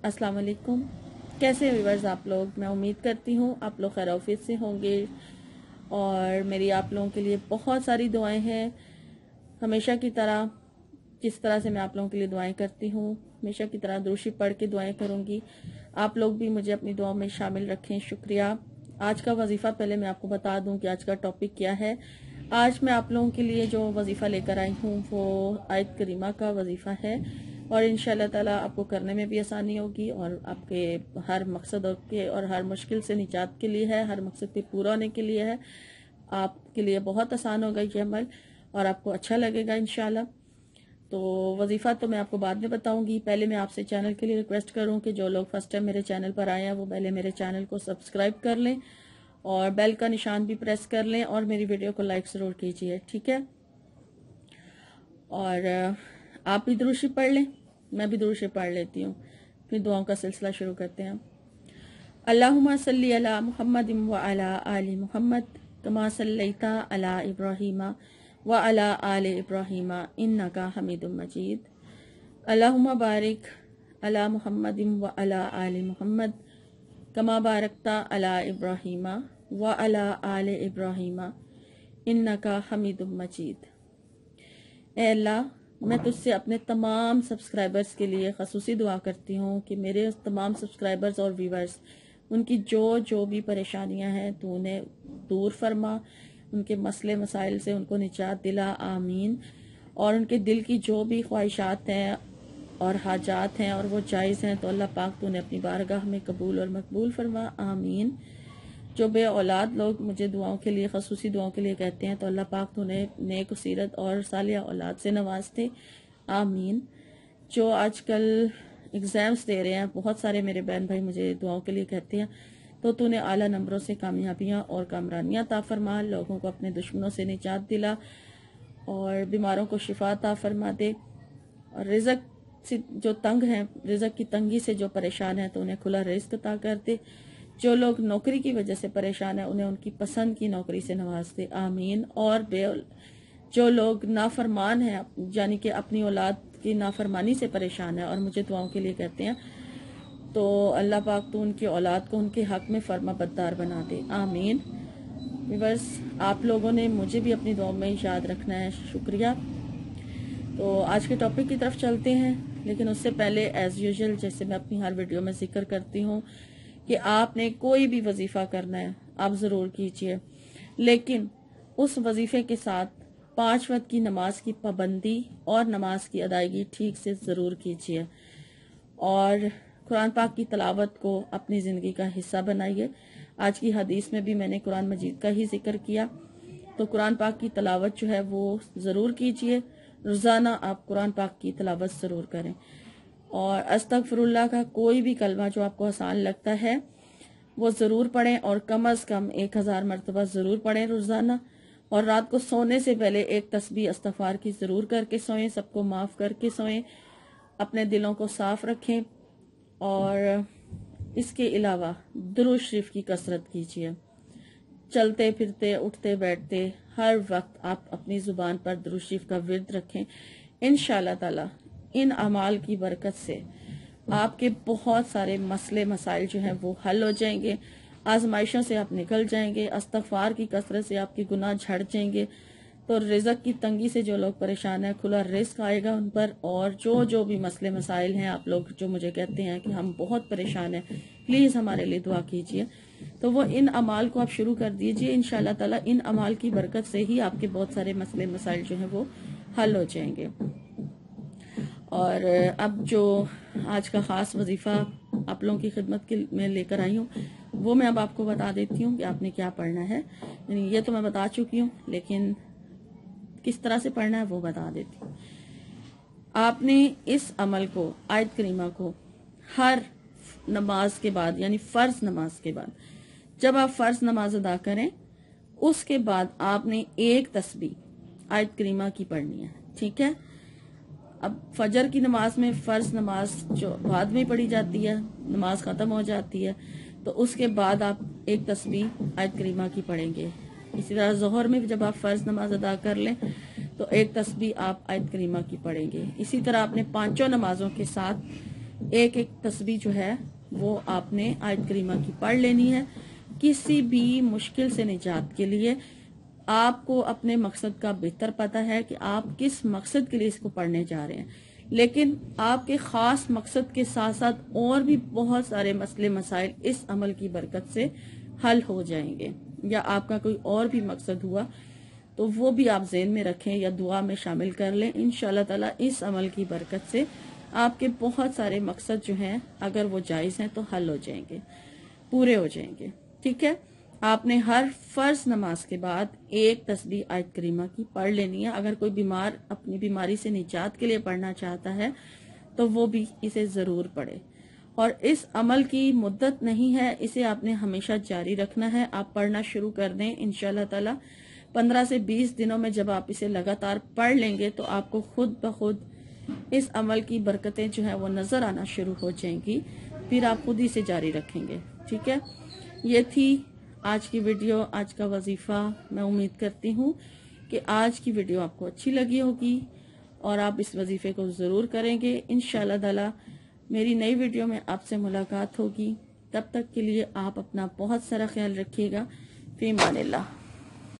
अस्सलाम वालेकुम। कैसे व्यूअर्स आप लोग? मैं उम्मीद करती हूँ आप लोग खैर ऑफिस से होंगे और मेरी आप लोगों के लिए बहुत सारी दुआएं हैं। हमेशा की तरह जिस तरह से मैं आप लोगों के लिए दुआएं करती हूँ, हमेशा की तरह दुरूद पढ़ के दुआएं करूँगी। आप लोग भी मुझे अपनी दुआओं में शामिल रखें, शुक्रिया। आज का वजीफ़ा पहले मैं आपको बता दूं कि आज का टॉपिक क्या है। आज मैं आप लोगों के लिए जो वजीफ़ा लेकर आई हूँ वो आयत करीमा का वजीफ़ा है और इंशाअल्लाह ताला आपको करने में भी आसानी होगी और आपके हर मकसद के और हर मुश्किल से निजात के लिए है, हर मकसद के पूरा होने के लिए है। आपके लिए बहुत आसान होगा ये अमल और आपको अच्छा लगेगा इंशाअल्लाह। तो वजीफ़ा तो मैं आपको बाद में बताऊंगी। पहले मैं आपसे चैनल के लिए रिक्वेस्ट करूं कि जो लोग फर्स्ट टाइम मेरे चैनल पर आए हैं वो पहले मेरे चैनल को सब्सक्राइब कर लें और बेल का निशान भी प्रेस कर लें और मेरी वीडियो को लाइक ज़रूर कीजिए, ठीक है। और आप भी दुरूद पढ़ लें, मैं भी दुरूद पढ़ लेती हूँ, फिर दुआओं का सिलसिला शुरू करते हैं। अल्लाहुम्मा सल्ली अला मुहम्मद व अला आलि मुहम्मद कमा सल्लैता अला इब्राहीमा व अला आले इब्राहीमा इन्नका हमीदुम मजीद। अल्लाहुम्मा बारिक अला मुहम्मद व अला आलि मुहम्मद कमा बारकता अला इब्राहीमा व अला आले इब्राहीमा इन्नका हमीदुम मजीद। ए अल्लाह, मैं तुझसे अपने तमाम सब्सक्राइबर्स के लिए खसूसी दुआ करती हूँ कि मेरे तमाम सब्सक्राइबर्स और व्यूवर्स उनकी जो भी परेशानियाँ हैं तो उन्हें दूर फरमा, उनके मसले मसाइल से उनको निजात दिला, आमीन। और उनके दिल की जो भी ख्वाहिशात हैं और हाजात हैं और वो जायज़ हैं तो अल्लाह पाक तो उन्हें अपनी बारगाह में कबूल और मकबूल फरमा, आमीन। जो बे औलाद लोग मुझे दुआओं के लिए खसूसी दुआओं के लिए कहते हैं तो अल्लाह पाक तो उन्हें नेक सीरत और सालिया औलाद से नवाजते, आमीन। जो आजकल एग्ज़ाम्स दे रहे हैं, बहुत सारे मेरे बहन भाई मुझे दुआओं के लिए कहते हैं तो तूने आला नंबरों से कामयाबियाँ और कामरानियाँ अता फरमा, लोगों को अपने दुश्मनों से निजात दिला और बीमारों को शिफा अता फरमा दे। और रिज़्क से जो तंग हैं, रिज़्क की तंगी से जो परेशान हैं तो उन्हें खुला रिज़्क अता कर दे। जो लोग नौकरी की वजह से परेशान हैं उन्हें उनकी पसंद की नौकरी से नवाज दे, आमीन। और जो लोग नाफरमान हैं यानी कि अपनी औलाद की नाफरमानी से परेशान है और मुझे दुआओं के लिए कहते हैं तो अल्लाह पाक तो उनकी औलाद को उनके हक में फरमा बद्दार बना दे, आमीन। बस आप लोगों ने मुझे भी अपनी दुआओं में याद रखना है, शुक्रिया। तो आज के टॉपिक की तरफ चलते हैं, लेकिन उससे पहले एज़ यूजुअल जैसे मैं अपनी हर वीडियो में जिक्र करती हूँ कि आपने कोई भी वजीफ़ा करना है आप ज़रूर कीजिए, लेकिन उस वजीफ़े के साथ 5 वक्त की नमाज की पाबंदी और नमाज की अदायगी ठीक से ज़रूर कीजिए और कुरान पाक की तलावत को अपनी ज़िंदगी का हिस्सा बनाइए। आज की हदीस में भी मैंने कुरान मजीद का ही जिक्र किया, तो कुरान पाक की तलावत जो है वो ज़रूर कीजिए। रोज़ाना आप कुरान पाक की तलावत ज़रूर करें और अस्तगफिरुल्लाह का कोई भी कलमा जो आपको आसान लगता है वो ज़रूर पढ़ें और कम अज़ कम 1000 मरतबा ज़रूर पढ़ें रोज़ाना। और रात को सोने से पहले एक तस्बीह इस्तग़फ़ार की ज़रूर करके सोएं, सबको माफ़ करके सोएं, अपने दिलों को साफ़ रखें। और इसके अलावा दुरूद शरीफ की कसरत कीजिए। चलते फिरते उठते बैठते हर वक्त आप अपनी ज़ुबान पर दुरूद शरीफ का विर्द रखें। इंशाअल्लाह ताला इन अमाल की बरकत से आपके बहुत सारे मसले मसाइल जो हैं वो हल हो जाएंगे, आजमाइशों से आप निकल जाएंगे, इस्तग़फ़ार की कसरत से आपके गुनाह झड़ जाएंगे। तो रिज़्क की तंगी से जो लोग परेशान हैं खुला रिज़्क आएगा उन पर। और जो भी मसले मसाइल हैं आप लोग जो मुझे कहते हैं कि हम बहुत परेशान हैं, प्लीज़ हमारे लिए दुआ कीजिए, तो वो इन अमाल को आप शुरू कर दीजिए। इंशाअल्लाह ताला इन अमाल की बरकत से ही आपके बहुत सारे मसले मसाइल जो हैं वो हल हो जाएंगे। और अब जो आज का ख़ास वजीफ़ा आप लोगों की खिदमत के में लेकर आई हूँ वो मैं अब आपको बता देती हूँ कि आपने क्या पढ़ना है। यानी ये तो मैं बता चुकी हूँ, लेकिन किस तरह से पढ़ना है वो बता देती हूँ। आपने इस अमल को, आयत करीमा को, हर नमाज के बाद यानी फ़र्ज नमाज के बाद जब आप फ़र्ज नमाज अदा करें उसके बाद आपने एक तस्बीह आयत करीमा की पढ़नी है, ठीक है। अब फजर की नमाज में फ़र्ज नमाज जो बाद में पढ़ी जाती है, नमाज ख़त्म हो जाती है, तो उसके बाद आप एक तस्बीह आयत करीमा की पढ़ेंगे। इसी तरह ज़ोहर में जब आप फ़र्ज नमाज अदा कर लें तो एक तस्बीह आप आयत करीमा की पढ़ेंगे। इसी तरह आपने 5 नमाजों के साथ ایک ایک تسبیح جو ہے وہ آپ نے آیت کریمہ کی پڑھ لینی ہے کسی بھی مشکل سے نجات کے لیے۔ آپ کو اپنے مقصد کا بہتر پتہ ہے کہ آپ کس مقصد کے لیے اس کو پڑھنے جا رہے ہیں، لیکن آپ کے خاص مقصد کے ساتھ ساتھ اور بھی بہت سارے مسئلے مسائل اس عمل کی برکت سے حل ہو جائیں گے، یا آپ کا کوئی اور بھی مقصد ہوا تو وہ بھی آپ ذہن میں رکھیں یا دعا میں شامل کر لیں۔ انشاءاللہ تعالی اس عمل کی برکت سے آپ کے بہت سارے مقصد جو ہیں اگر وہ جائز ہیں تو حل ہو جائیں گے، پورے ہو جائیں گے۔ ٹھیک ہے، آپ نے ہر فرض نماز کے بعد ایک تسبیح آیت کریمہ کی پڑھ لینی ہے۔ اگر کوئی بیمار اپنی بیماری سے نجات کے لیے پڑھنا چاہتا ہے تو وہ بھی اسے ضرور پڑھے، اور اس عمل کی مدت نہیں ہے، اسے آپ نے ہمیشہ جاری رکھنا ہے۔ آپ پڑھنا شروع کر دیں انشاءاللہ تعالی 15 سے 20 دنوں میں جب آپ اسے لگاتار پڑھ لیں گے تو آپ کو خود بخود اس عمل کی برکتیں جو ہیں وہ نظر آنا شروع ہو جائیں گی، پھر آپ خود ہی سے جاری رکھیں گے۔ ٹھیک ہے، یہ تھی آج کی ویڈیو، آج کا وظیفہ۔ میں امید کرتی ہوں کہ آج کی ویڈیو آپ کو اچھی لگی ہوگی اور آپ اس وظیفے کو ضرور کریں گے۔ انشاءاللہ تعالی میری نئی ویڈیو میں آپ سے ملاقات ہوگی، تب تک کے لیے آپ اپنا بہت سارا خیال رکھیے گا۔ فی امان اللہ۔